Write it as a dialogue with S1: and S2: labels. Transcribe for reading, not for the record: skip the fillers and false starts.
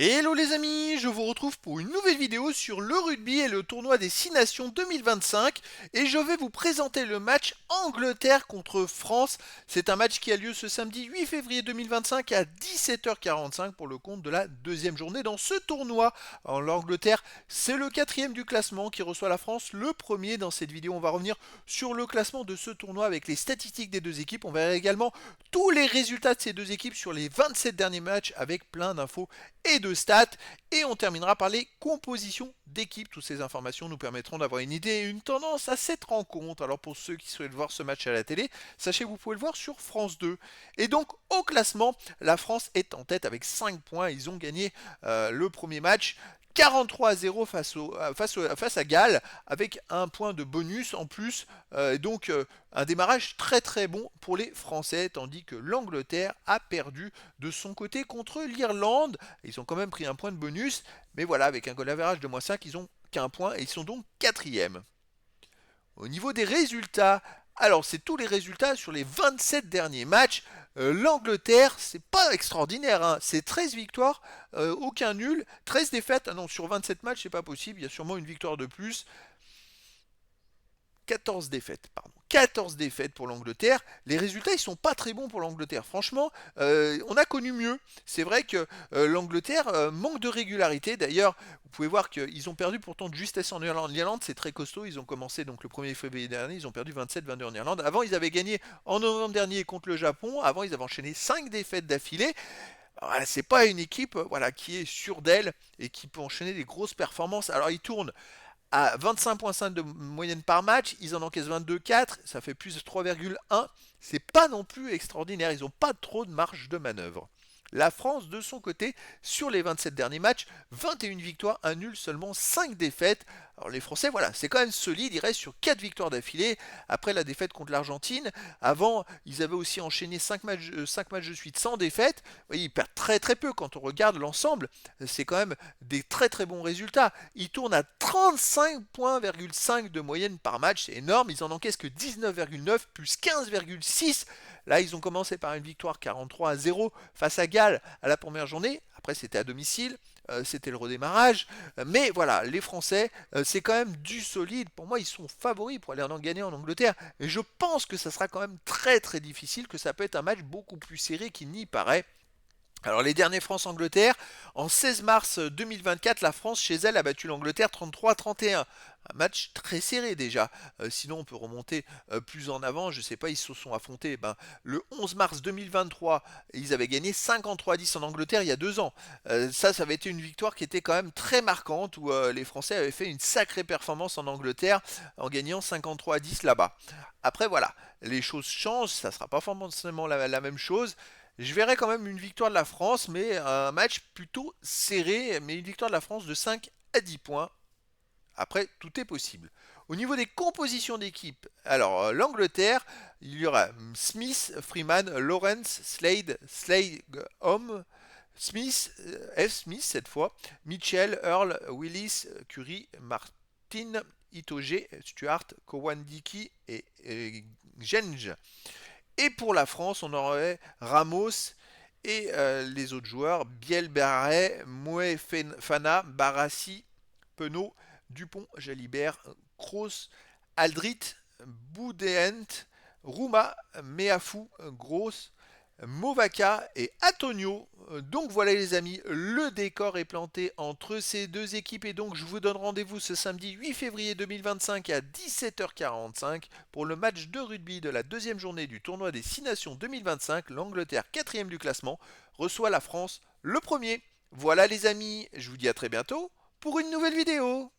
S1: Hello les amis, je vous retrouve pour une nouvelle vidéo sur le rugby et le tournoi des 6 Nations 2025 et je vais vous présenter le match Angleterre contre France. C'est un match qui a lieu ce samedi 8 février 2025 à 17h45 pour le compte de la deuxième journée dans ce tournoi. Alors, l'Angleterre, c'est le quatrième du classement qui reçoit la France, le premier. Dans cette vidéo, on va revenir sur le classement de ce tournoi avec les statistiques des deux équipes. On verra également tous les résultats de ces deux équipes sur les 27 derniers matchs avec plein d'infos et de stats, et on terminera par les compositions d'équipe. Toutes ces informations nous permettront d'avoir une idée et une tendance à cette rencontre. Alors pour ceux qui souhaitent voir ce match à la télé, sachez que vous pouvez le voir sur France 2. Et donc au classement, la France est en tête avec 5 points. Ils ont gagné le premier match 43-0 face à Galles avec un point de bonus en plus. Donc un démarrage très très bon pour les Français, tandis que l'Angleterre a perdu de son côté contre l'Irlande. Ils ont quand même pris un point de bonus, mais voilà, avec un goal average de -5, ils ont qu'un point et ils sont donc quatrième. Au niveau des résultats, alors c'est tous les résultats sur les 27 derniers matchs. L'Angleterre, c'est pas extraordinaire, hein. C'est 13 victoires, aucun nul, 13 défaites. Ah non, sur 27 matchs, c'est pas possible, il y a sûrement une victoire de plus. 14 défaites, pardon. 14 défaites pour l'Angleterre. Les résultats, ils sont pas très bons pour l'Angleterre. Franchement, on a connu mieux. C'est vrai que l'Angleterre manque de régularité. D'ailleurs, vous pouvez voir qu'ils ont perdu pourtant de justesse en Irlande. L'Irlande, c'est très costaud. Ils ont commencé donc le 1er février dernier. Ils ont perdu 27-22 en Irlande. Avant, ils avaient gagné en novembre dernier contre le Japon. Avant, ils avaient enchaîné 5 défaites d'affilée. Voilà, c'est pas une équipe voilà, qui est sûre d'elle et qui peut enchaîner des grosses performances. Alors, ils tournent à 25,5 de moyenne par match, ils en encaissent 22,4, ça fait plus de 3,1. C'est pas non plus extraordinaire, ils n'ont pas trop de marge de manœuvre. La France, de son côté, sur les 27 derniers matchs, 21 victoires, un nul, seulement 5 défaites. Alors les Français, voilà, c'est quand même solide, ils restent sur 4 victoires d'affilée, après la défaite contre l'Argentine. Avant, ils avaient aussi enchaîné 5 matchs, 5 matchs de suite sans défaite. Oui, ils perdent très très peu quand on regarde l'ensemble. C'est quand même des très très bons résultats. Ils tournent à 35,5 points de moyenne par match, c'est énorme. Ils en encaissent que 19,9 plus 15,6. Là, ils ont commencé par une victoire 43-0 face à Galles à la première journée. Après, c'était à domicile. C'était le redémarrage. Mais voilà, les Français, c'est quand même du solide. Pour moi, ils sont favoris pour aller en gagner en Angleterre. Et je pense que ça sera quand même très très difficile, que ça peut être un match beaucoup plus serré qu'il n'y paraît. Alors les derniers France-Angleterre, en 16 mars 2024, la France chez elle a battu l'Angleterre 33-31. Un match très serré déjà. Sinon on peut remonter plus en avant, je sais pas, ils se sont affrontés le 11 mars 2023, ils avaient gagné 53-10 en Angleterre il y a 2 ans. Ça avait été une victoire qui était quand même très marquante, où les Français avaient fait une sacrée performance en Angleterre en gagnant 53-10 là-bas. Après voilà, les choses changent, ça sera pas forcément la même chose. Je verrais quand même une victoire de la France, mais un match plutôt serré, mais une victoire de la France de 5 à 10 points. Après, tout est possible. Au niveau des compositions d'équipe, alors l'Angleterre, il y aura Smith, Freeman, Lawrence, Slade, Home, Smith, F. Smith cette fois, Mitchell, Earl, Willis, Curry, Martin, Itoge, Stuart, Kowandiki et Genge. Et pour la France, on aurait Ramos et les autres joueurs, Biel, Barret, Moué, Fana, Barassi, Penaud, Dupont, Jalibert, Kroos, Aldrit, Boudéent, Rouma, Meafou, Gross, Movaca et Antonio. Donc voilà les amis, le décor est planté entre ces deux équipes et donc je vous donne rendez-vous ce samedi 8 février 2025 à 17h45 pour le match de rugby de la deuxième journée du tournoi des 6 Nations 2025. L'Angleterre, quatrième du classement, reçoit la France le premier. Voilà les amis, je vous dis à très bientôt pour une nouvelle vidéo.